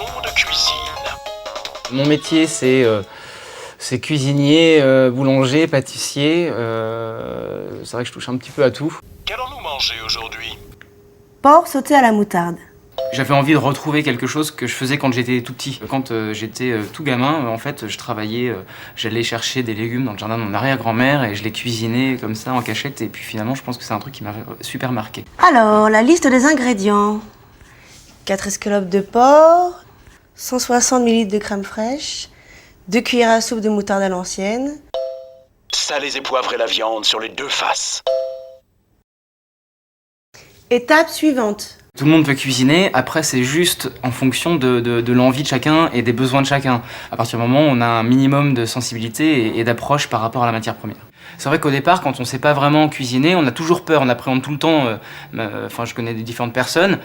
leçons de cuisine. Mon métier, c'est cuisinier, boulanger, pâtissier. C'est vrai que je touche un petit peu à tout. Qu'allons-nous manger aujourd'hui? Porc sauté à la moutarde. J'avais envie de retrouver quelque chose que je faisais quand j'étais tout petit. Quand j'étais tout gamin, en fait, je travaillais, j'allais chercher des légumes dans le jardin de mon arrière-grand-mère et je les cuisinais comme ça en cachette. Et puis finalement, je pense que c'est un truc qui m'a super marqué. Alors, la liste des ingrédients. 4 escalopes de porc, 160 ml de crème fraîche, 2 cuillères à soupe de moutarde à l'ancienne. Salez et poivrez la viande sur les deux faces. Étape suivante. Tout le monde peut cuisiner, après c'est juste en fonction de l'envie de chacun et des besoins de chacun. À partir du moment où on a un minimum de sensibilité et d'approche par rapport à la matière première. C'est vrai qu'au départ, quand on ne sait pas vraiment cuisiner, on a toujours peur, on appréhende tout le temps. Je connais des différentes personnes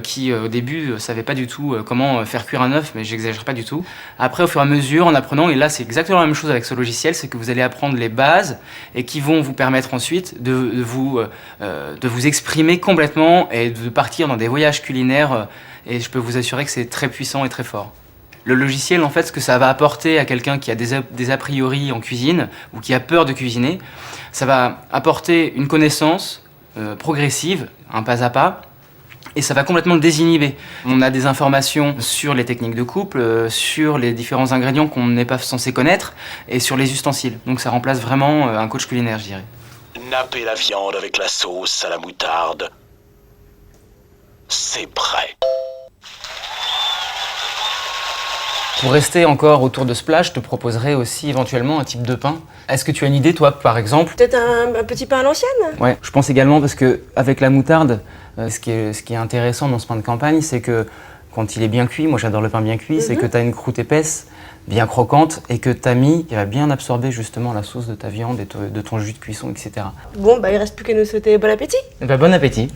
qui au début savaient pas du tout comment faire cuire un œuf, mais j'exagère pas du tout. Après, au fur et à mesure, en apprenant, et là c'est exactement la même chose avec ce logiciel, c'est que vous allez apprendre les bases et qui vont vous permettre ensuite de vous exprimer complètement et de partir dans des voyages culinaires. Et je peux vous assurer que c'est très puissant et très fort. Le logiciel, en fait, ce que ça va apporter à quelqu'un qui a des a priori en cuisine ou qui a peur de cuisiner, ça va apporter une connaissance progressive, un pas à pas, et ça va complètement le désinhiber. On a des informations sur les techniques de coupe, sur les différents ingrédients qu'on n'est pas censé connaître, et sur les ustensiles. Donc ça remplace vraiment un coach culinaire, je dirais. Nappez la viande avec la sauce à la moutarde. C'est prêt. Pour rester encore autour de ce plat, je te proposerais aussi éventuellement un type de pain. Est-ce que tu as une idée, toi, par exemple? Peut-être un petit pain à l'ancienne? Ouais, je pense également parce qu'avec la moutarde, ce qui est intéressant dans ce pain de campagne, c'est que quand il est bien cuit, moi j'adore le pain bien cuit, c'est que tu as une croûte épaisse, bien croquante, et que tu as mis, qui va bien absorber justement la sauce de ta viande et de ton jus de cuisson, etc. Bon, il reste plus qu'à nous souhaiter bon appétit. Et bon appétit.